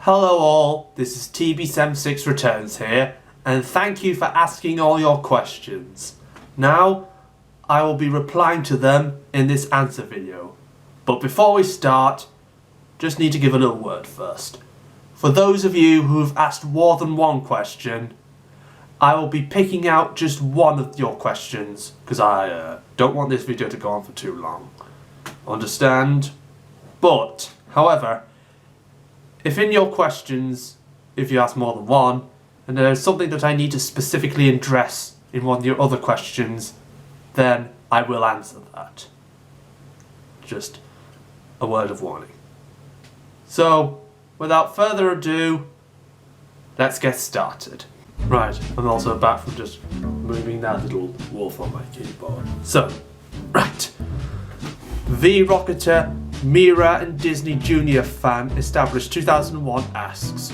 Hello all, this is TB76 Returns here, and thank you for asking all your questions. Now, I will be replying to them in this answer video. But before we start, just need to give a little word first. For those of you who have asked more than one question, I will be picking out just one of your questions, because I don't want this video to go on for too long. Understand? But, however, if in your questions, if you ask more than one, and there's something that I need to specifically address in one of your other questions, then I will answer that. Just a word of warning. So, without further ado, let's get started. Right, I'm also back from just moving that little wolf on my keyboard. So, right. V Rocketer Mira and Disney Junior fan established 2001 asks,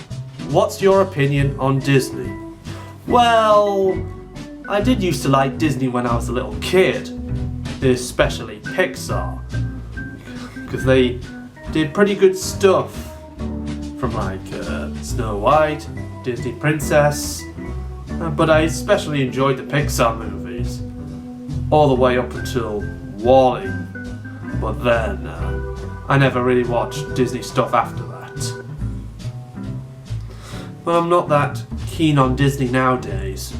what's your opinion on Disney? Well, I did used to like Disney when I was a little kid, especially Pixar, because they did pretty good stuff from like Snow White, Disney Princess, but I especially enjoyed the Pixar movies, all the way up until WALL-E, but then I never really watched Disney stuff after that. But I'm not that keen on Disney nowadays.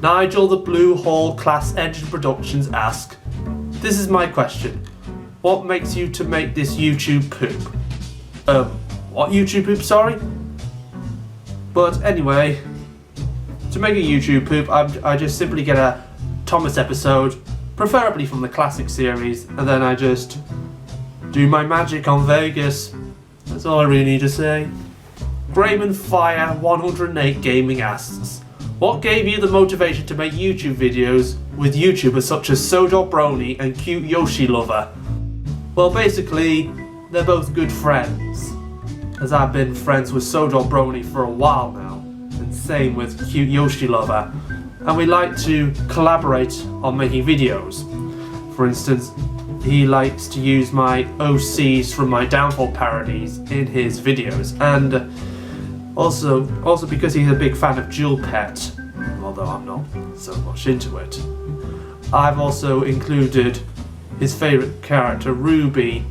Nigel the Blue Hall Class Engine Productions asks, this is my question. What makes you to make this YouTube poop? What YouTube poop, sorry? But anyway, to make a YouTube poop, I just simply get a Thomas episode, preferably from the classic series, and then I just do my magic on Vegas. That's all I really need to say. Grayman Fire 108 Gaming asks, what gave you the motivation to make YouTube videos with YouTubers such as Sodor Brony and Cute Yoshi Lover? Well, basically, they're both good friends, as I've been friends with Sodor Brony for a while now, and same with Cute Yoshi Lover, and we like to collaborate on making videos. For instance, he likes to use my OCs from my Downfall parodies in his videos, and also because he's a big fan of Jewel Pet, although I'm not so much into it. I've also included his favourite character, Ruby.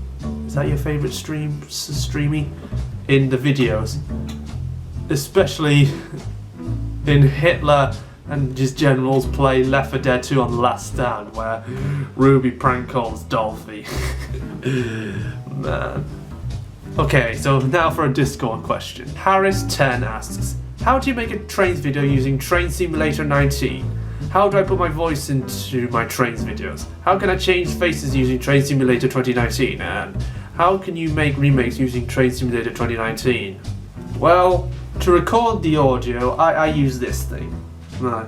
Is that your favourite streamy? In the videos, especially in Hitler and his generals play Left 4 Dead 2 on The Last Stand, where Ruby prank calls Dolphy. Man. Okay, so now for a Discord question. Harris10 asks, how do you make a trains video using Train Simulator 19? How do I put my voice into my trains videos? How can I change faces using Train Simulator 2019? And how can you make remakes using Train Simulator 2019? Well, to record the audio, I use this thing. My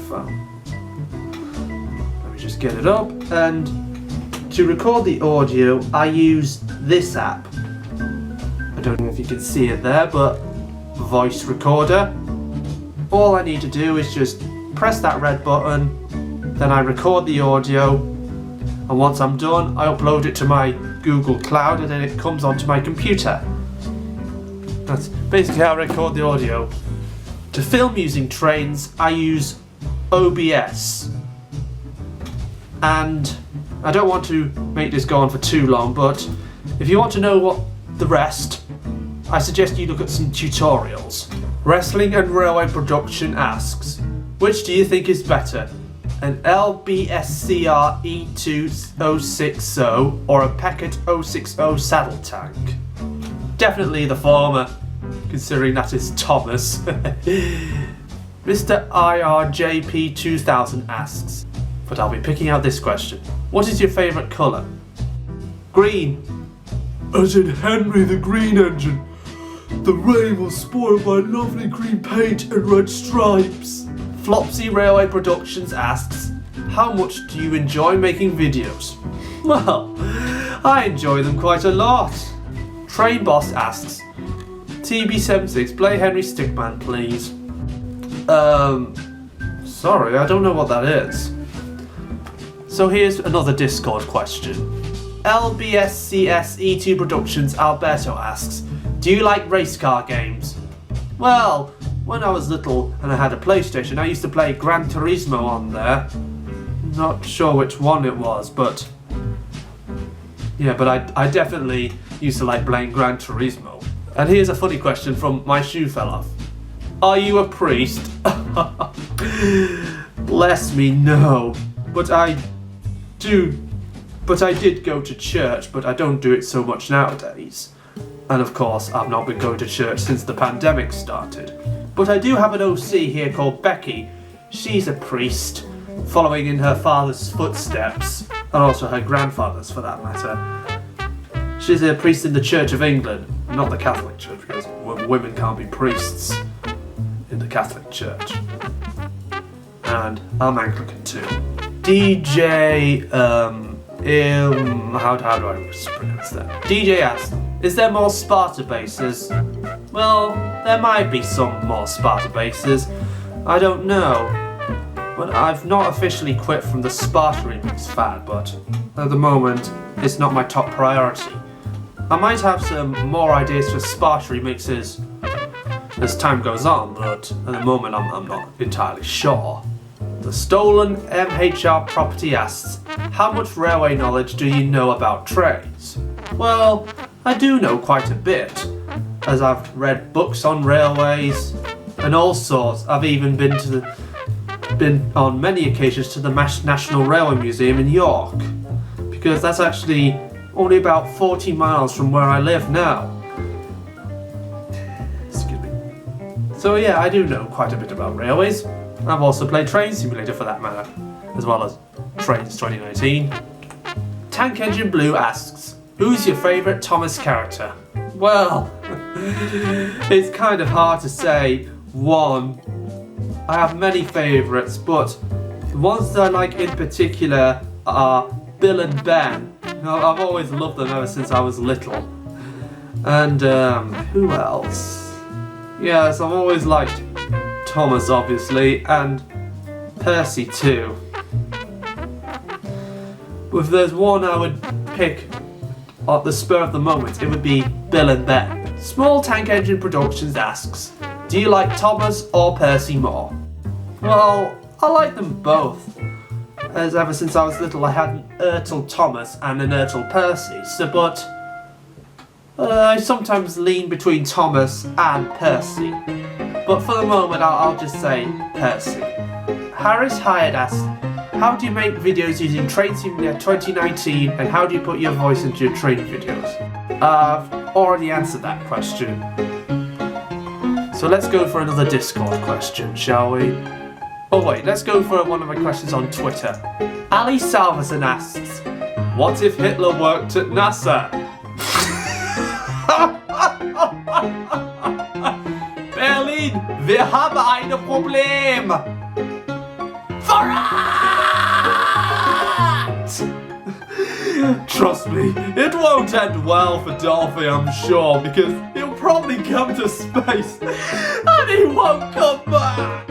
phone. Let me just get it up, and to record the audio I use this app. I don't know if you can see it there, but voice recorder. All I need to do is just press that red button, then I record the audio, and once I'm done I upload it to my Google Cloud and then it comes onto my computer. That's basically how I record the audio. To film using trains, I use OBS. And I don't want to make this go on for too long, but if you want to know what the rest, I suggest you look at some tutorials. Wrestling and Railway Production asks, which do you think is better? An LBSCR E2060 or a Packard 060 saddle tank? Definitely the former, considering that is Thomas. Mr. IRJP2000 asks, but I'll be picking out this question. What is your favourite colour? Green. As in Henry the Green Engine. The rain was spoiled by lovely green paint and red stripes. Flopsy Railway Productions asks, how much do you enjoy making videos? Well, I enjoy them quite a lot. Train Boss asks, TB76, play Henry Stickman, please. Sorry, I don't know what that is. So here's another Discord question. LBSCS E2 Productions Alberto asks, Do you like race car games? Well, when I was little and I had a PlayStation, I used to play Gran Turismo on there. Not sure which one it was, but yeah, but I definitely used to like playing Gran Turismo. And here's a funny question from my shoe fell off. Are you a priest? Bless me, no. But I did go to church, but I don't do it so much nowadays. And of course, I've not been going to church since the pandemic started. But I do have an OC here called Becky. She's a priest, following in her father's footsteps, and also her grandfather's for that matter. She's a priest in the Church of England, not the Catholic Church, because women can't be priests in the Catholic Church. And I'm Anglican too. DJ, how do I pronounce that? DJ asks, is there more Sparta bases? Well, there might be some more Sparta bases. I don't know. But I've not officially quit from the Sparta remix fad, but at the moment, it's not my top priority. I might have some more ideas for Sparta remixes as time goes on, but at the moment I'm not entirely sure. The Stolen MHR property asks, how much railway knowledge do you know about trains? Well, I do know quite a bit, as I've read books on railways and all sorts. I've even been on many occasions to the National Railway Museum in York, because that's actually only about 40 miles from where I live now. Excuse me. So yeah, I do know quite a bit about railways. I've also played Train Simulator for that matter, as well as Trains 2019. Tank Engine Blue asks, who's your favourite Thomas character? Well, it's kind of hard to say one. I have many favourites, but the ones that I like in particular are Bill and Ben. I've always loved them ever since I was little. And who else? Yes, I've always liked Thomas, obviously, and Percy too. If there's one I would pick at the spur of the moment, it would be Bill and Ben. Small Tank Engine Productions asks, do you like Thomas or Percy more? Well, I like them both, as ever since I was little I had an Ertl Thomas and an Ertl Percy, but I sometimes lean between Thomas and Percy. But for the moment I'll just say Percy. Harris Hyatt asks, how do you make videos using Train Simulator 2019 and how do you put your voice into your training videos? I've already answered that question. So let's go for another Discord question, shall we? Oh wait, let's go for one of my questions on Twitter. Ali Salverson asks, what if Hitler worked at NASA? Berlin, wir haben ein Problem! Trust me, it won't end well for Dolphy, I'm sure, because he'll probably come to space and he won't come back.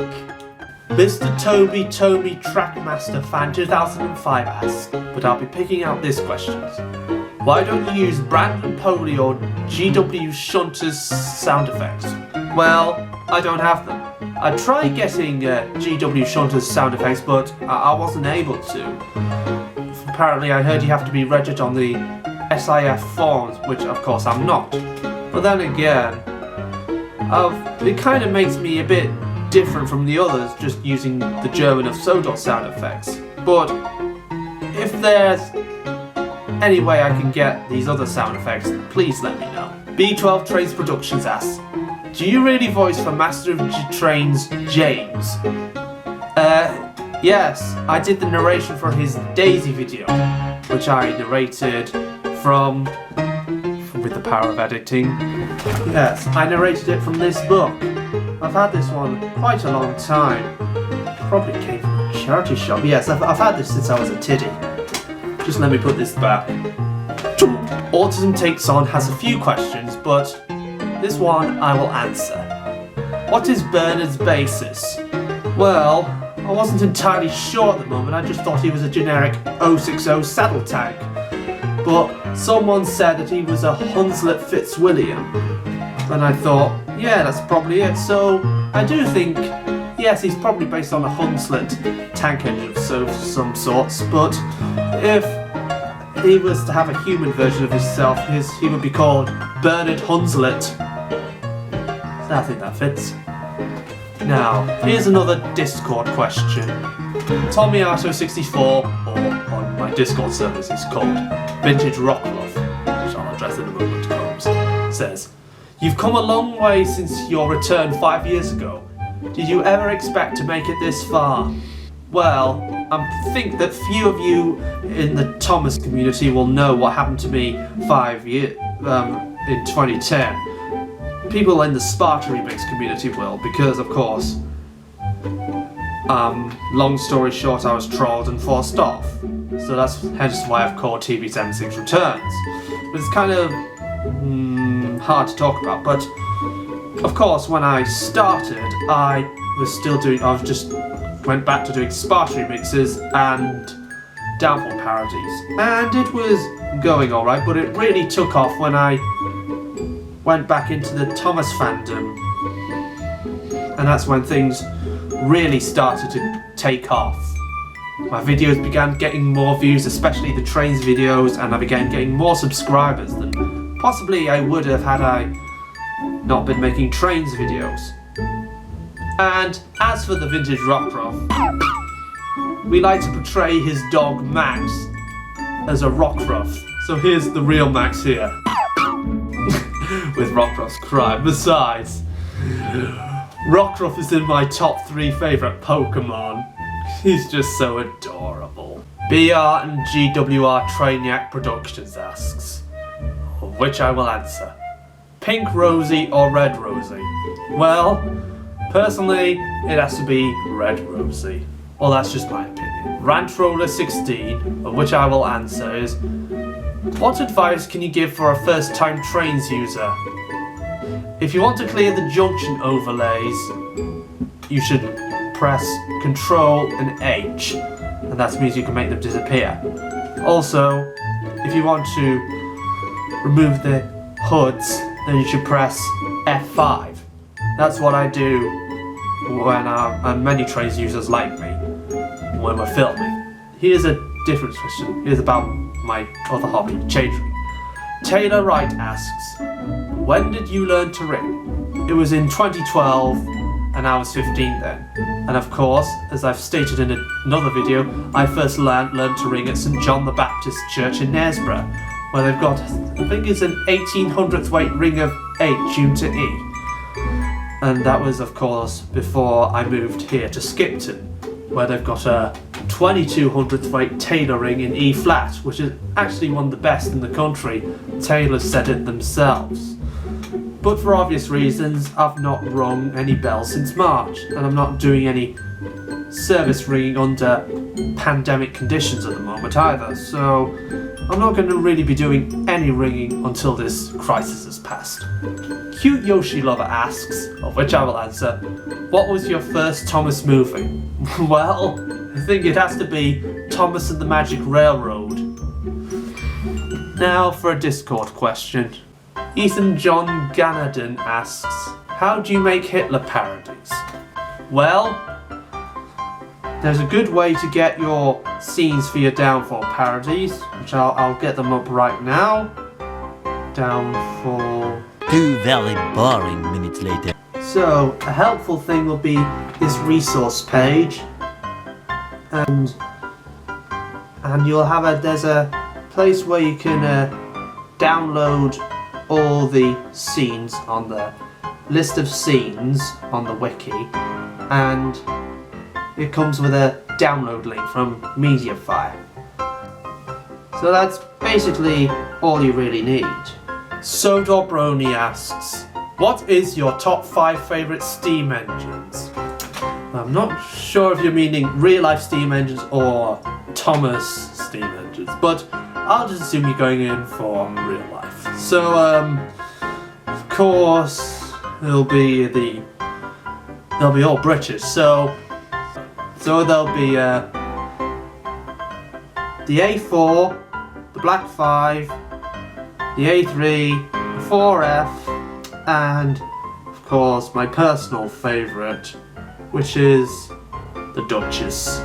Mr. Toby Trackmaster Fan 2005 asks, but I'll be picking out this question. Why don't you use Brandon Poley or GW Shunter's sound effects? Well, I don't have them. I tried getting GW Shunter's sound effects, but I wasn't able to. Apparently I heard you have to be registered on the SIF forms, which of course I'm not. But then again, it kind of makes me a bit different from the others just using the German of Sodor sound effects. But if there's any way I can get these other sound effects, please let me know. B12 Trains Productions asks, do you really voice for Master of Trains James? Yes, I did the narration for his Daisy video, which I narrated with the power of editing. Yes, I narrated it from this book. I've had this one quite a long time. Probably came from a charity shop. Yes, I've had this since I was a tiddy. Just let me put this back. Autism Takes On has a few questions, but this one I will answer. What is Bernard's basis? Well, I wasn't entirely sure at the moment, I just thought he was a generic 060 saddle tank. But someone said that he was a Hunslet Fitzwilliam. And I thought, yeah, that's probably it. So I do think, yes, he's probably based on a Hunslet tank engine of some sorts, but if he was to have a human version of himself, he would be called Bernard Hunslet. So I think that fits. Now, here's another Discord question. TommyAuto64, or on my Discord service it's called Vintage Rockruff, which I'll address in a moment, says, "You've come a long way since your return 5 years ago. Did you ever expect to make it this far?" Well, I think that few of you in the Thomas community will know what happened to me in 2010. People in the Sparta Remix community will, because of course, long story short, I was trolled and forced off. So that's hence why I've called TB76 Returns. But it's kind of hard to talk about, but of course when I started I just went back to doing Sparta remixes and Downfall parodies, and it was going alright, but it really took off when I went back into the Thomas fandom, and that's when things really started to take off. My videos began getting more views, especially the trains videos, and I began getting more subscribers than possibly I would have had I not been making trains videos. And as for the Vintage Rockruff, we like to portray his dog Max as a Rockruff. So here's the real Max here, with Rockruff's cry. Besides, Rockruff is in my top 3 favourite Pokemon. He's just so adorable. BR and GWR Trainiac Productions asks, of which I will answer, Pink Rosie or Red Rosie? Well, personally, it has to be Red Rosie. Well, that's just my opinion. Rantroller16, of which I will answer, is, what advice can you give for a first-time trains user? If you want to clear the junction overlays, you should press Ctrl and H, and that means you can make them disappear. Also, if you want to remove the hoods, then you should press F5. That's what I do when and many trains users like me when we're filming. Here's a different question. Here's about my other hobby, changing. Taylor Wright asks, when did you learn to ring? It was in 2012, and I was 15 then. And of course, as I've stated in another video, I first learned to ring at St John the Baptist Church in Knaresborough, where they've got, I think it's an 1800th weight ring of 8 tuned to E. And that was of course before I moved here to Skipton, where they've got a 2200th weight Taylor ring in E flat, which is actually one of the best in the country. Taylor said it themselves. But for obvious reasons, I've not rung any bells since March, and I'm not doing any service ringing under pandemic conditions at the moment either, so I'm not going to really be doing any ringing until this crisis has passed. Cute Yoshi Lover asks, of which I will answer, what was your first Thomas movie? Well, I think it has to be Thomas and the Magic Railroad. Now for a Discord question. Ethan John Ganadin asks, how do you make Hitler parodies? Well, there's a good way to get your scenes for your Downfall parodies, which I'll get them up right now. Downfall. 2 very boring minutes later. So, a helpful thing will be this resource page, and you'll have there's a place where you can download all the scenes on the list of scenes on the wiki, and it comes with a download link from Mediafire. So that's basically all you really need. Sodor Brony asks, what is your top 5 favourite steam engines? I'm not sure if you're meaning real life steam engines or Thomas steam engines, but I'll just assume you're going in for real life. So, of course, they'll be all British. So there'll be the A4, the Black 5, the A3, the 4F, and of course my personal favourite, which is the Duchess.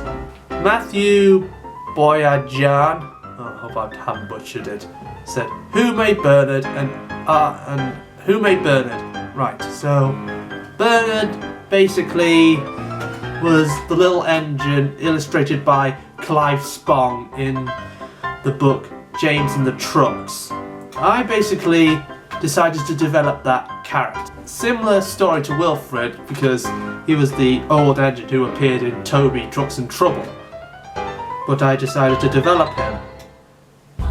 Matthew Boyajan, I hope I haven't butchered it, said, "Who made Bernard and who made Bernard?" Right, so Bernard basically was the little engine illustrated by Clive Spong in the book James and the Trucks. I basically decided to develop that character. Similar story to Wilfred, because he was the old engine who appeared in Toby Trucks and Trouble. But I decided to develop him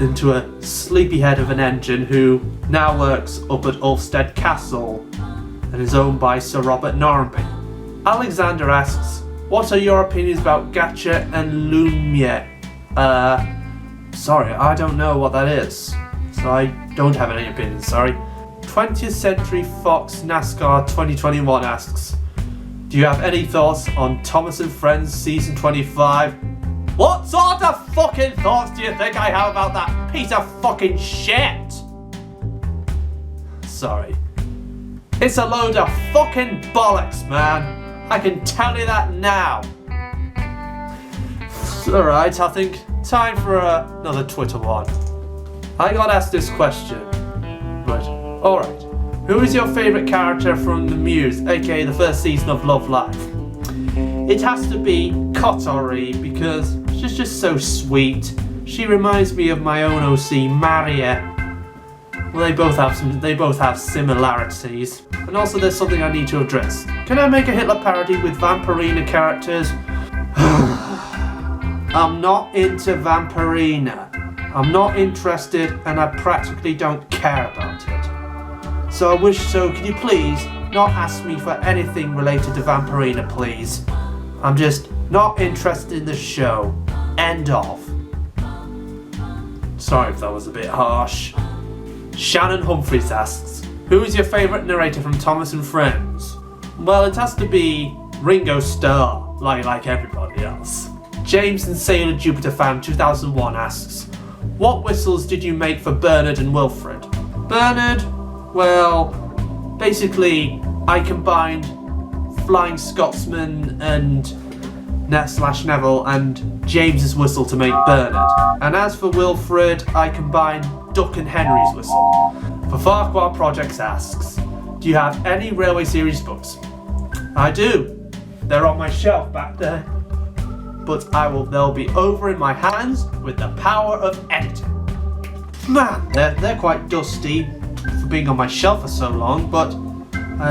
into a sleepyhead of an engine who now works up at Ulfstead Castle and is owned by Sir Robert Normanby. Alexander asks, "What are your opinions about Gacha and Lumiere?" Sorry, I don't know what that is. So I don't have any opinions, sorry. 20th Century Fox NASCAR 2021 asks, "Do you have any thoughts on Thomas and Friends Season 25? What sort of fucking thoughts do you think I have about that piece of fucking shit? Sorry. It's a load of fucking bollocks, man. I can tell you that now." Alright, I think time for another Twitter one. I got asked this question, but alright. Who is your favourite character from The Muse, aka the first season of Love Live? It has to be Kotori because she's just so sweet. She reminds me of my own OC, Maria. Well, they both have similarities. And also there's something I need to address. Can I make a Hitler parody with Vampirina characters? I'm not into Vampirina. I'm not interested and I practically don't care about it. So can you please not ask me for anything related to Vampirina, please? I'm just not interested in the show. End of. Sorry if that was a bit harsh. Shannon Humphreys asks, "Who is your favourite narrator from Thomas and Friends?" Well, it has to be Ringo Starr, like everybody else. James and Sailor Jupiter Fan 2001 asks, "What whistles did you make for Bernard and Wilfred?" Bernard, well, basically I combined Flying Scotsman and Neville and James's whistle to make Bernard. And as for Wilfred, I combined Duck and Henry's whistle. For Farquhar Projects asks, "Do you have any Railway Series books?" I do. They're on my shelf back there. But they'll be over in my hands with the power of editing. Man, they're quite dusty for being on my shelf for so long, but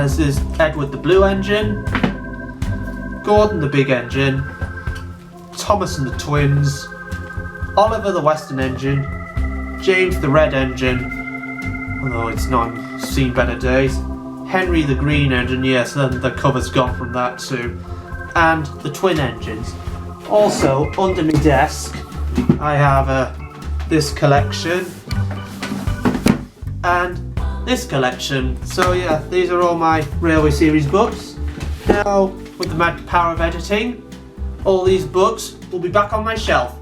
this is Edward the Blue Engine, Gordon the Big Engine, Thomas and the Twins, Oliver the Western Engine, James the Red Engine, although it's not seen better days, Henry the Green Engine, yes, and the cover's gone from that too, and the Twin Engines. Also, under my desk, I have this collection and this collection. So yeah, these are all my Railway Series books. Now, with the mad power of editing, all these books will be back on my shelf.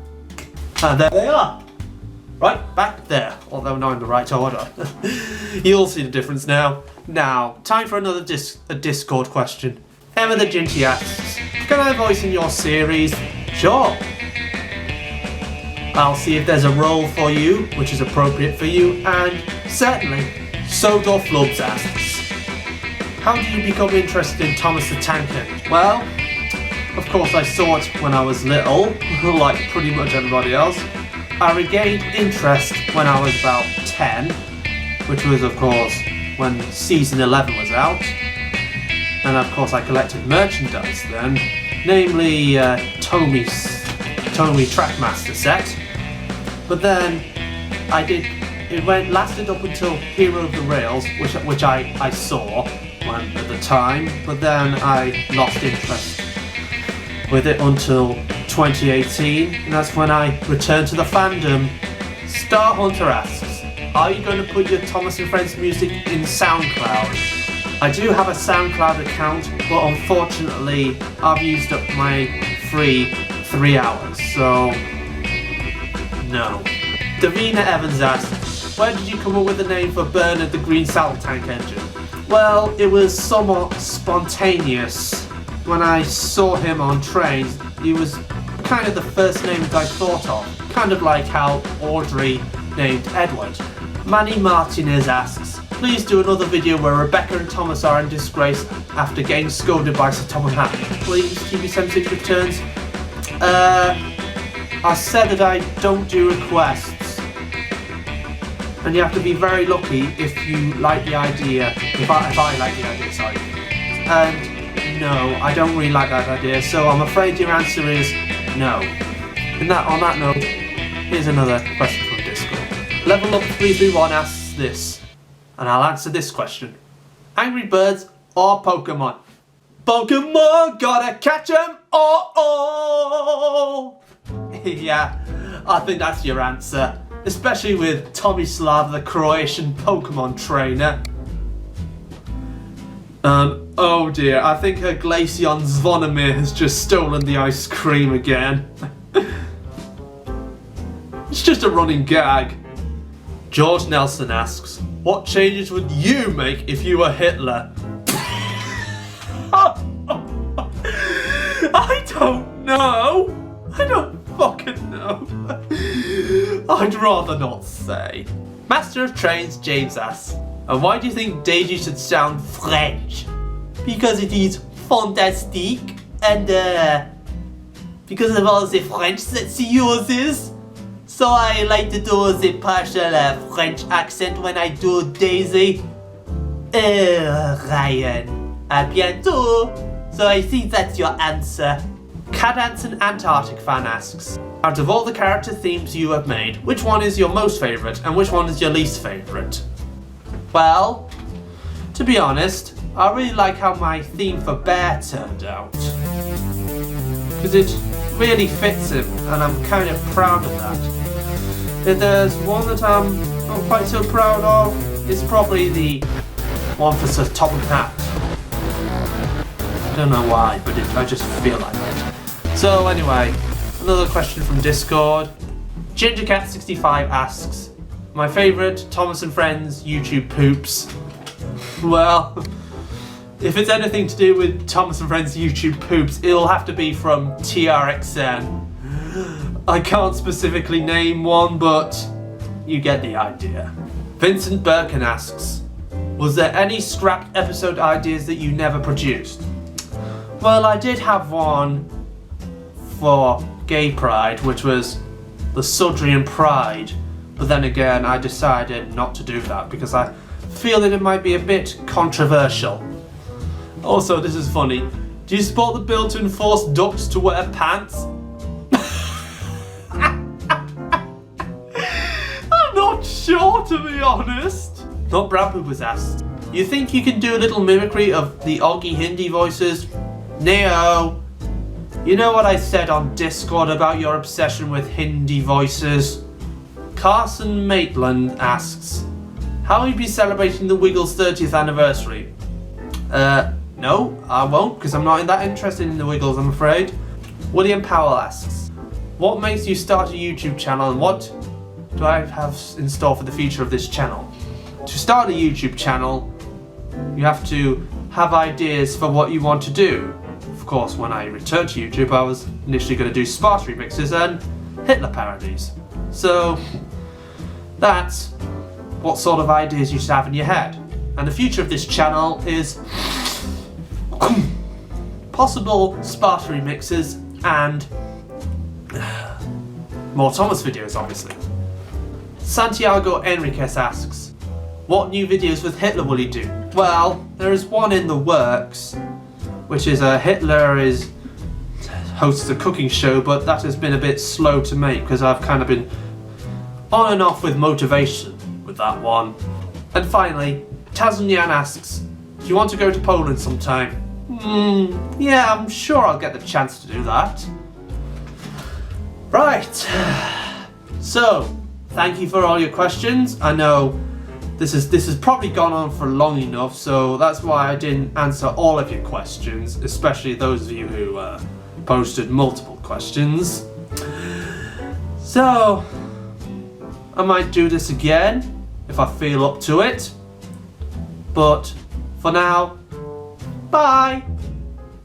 And there they are. Right back there, although not in the right order. You'll see the difference now. Now, time for another Discord question. Emma the Ginty asks, "Can I voice in your series?" Sure. I'll see if there's a role for you, which is appropriate for you, and certainly, Sodor Flubs asks, "How did you become interested in Thomas the Tank Engine?" Well, of course I saw it when I was little, like pretty much everybody else. I regained interest when I was about 10, which was of course when season 11 was out. And of course I collected merchandise then, namely Tomy Trackmaster set. But then it lasted up until Hero of the Rails, which I saw at the time, but then I lost interest with it until 2018, and that's when I returned to the fandom. Star Hunter asks, "Are you going to put your Thomas and Friends music in SoundCloud?" I do have a SoundCloud account, but unfortunately I've used up my free 3 hours, so no. Davina Evans asks, "Where did you come up with the name for Bernard the Green Saddle Tank Engine?" Well, it was somewhat spontaneous. When I saw him on trains, he was kind of the first name that I thought of. Kind of like how Audrey named Edward. Manny Martinez asks, please do another video where Rebecca and Thomas are in disgrace after getting scolded by Sir Tom and Hat. Please, TB76 returns. I said that I don't do requests. And you have to be very lucky if you like the idea. If I like the idea, sorry. And no, I don't really like that idea, so I'm afraid your answer is no. On that note, here's another question from Discord. Level Up 331 asks this, and I'll answer this question. Angry Birds or Pokemon? Pokemon, gotta catch 'em all! Yeah, I think that's your answer. Especially with Tomislav, the Croatian Pokemon trainer. Oh dear, I think her Glaceon Zvonimir has just stolen the ice cream again. It's just a running gag. George Nelson asks, what changes would you make if you were Hitler? I don't know. I don't fucking know. I'd rather not say. Master of Trains James asks, and why do you think Daisy should sound French? Because it is fantastic and because of all the French that she uses. So I like to do the partial French accent when I do Daisy. Ryan, à bientôt. So I think that's your answer. Cadance an Antarctic fan asks, out of all the character themes you have made, which one is your most favourite and which one is your least favourite? Well, to be honest, I really like how my theme for Bear turned out. Because it really fits him and I'm kind of proud of that. If there's one that I'm not quite so proud of, it's probably the one for Sir Tom and Hat. I don't know why, but I just feel like it. So anyway, another question from Discord. GingerCat65 asks, my favourite Thomas and Friends YouTube poops. Well, if it's anything to do with Thomas and Friends YouTube poops, it'll have to be from TRXN. I can't specifically name one, but you get the idea. Vincent Birkin asks, was there any scrapped episode ideas that you never produced? Well, I did have one for Gay Pride, which was the Sudrian Pride, but then again I decided not to do that because I feel that it might be a bit controversial. Also, this is funny. Do you support the bill to enforce ducks to wear pants? I'm not sure, to be honest. Not Bradford was asked, you think you can do a little mimicry of the Oggy Hindi voices? No. You know what I said on Discord about your obsession with Hindi voices? Carson Maitland asks, how will you be celebrating the Wiggles 30th anniversary? No, I won't, because I'm not that interested in the Wiggles, I'm afraid. William Powell asks, what makes you start a YouTube channel and what do I have in store for the future of this channel? To start a YouTube channel, you have to have ideas for what you want to do. Of course, when I returned to YouTube, I was initially going to do Sparta remixes and Hitler parodies. So, that's what sort of ideas you should have in your head. And the future of this channel is possible Sparta remixes and more Thomas videos, obviously. Santiago Enriquez asks, what new videos with Hitler will he do? Well, there is one in the works, which is Hitler hosts a cooking show, but that has been a bit slow to make because I've kind of been on and off with motivation with that one. And finally, Tazunyan asks, do you want to go to Poland sometime? Yeah, I'm sure I'll get the chance to do that. Right. So, thank you for all your questions. I know this has probably gone on for long enough, so that's why I didn't answer all of your questions, especially those of you who posted multiple questions. So, I might do this again if I feel up to it, but For now, bye!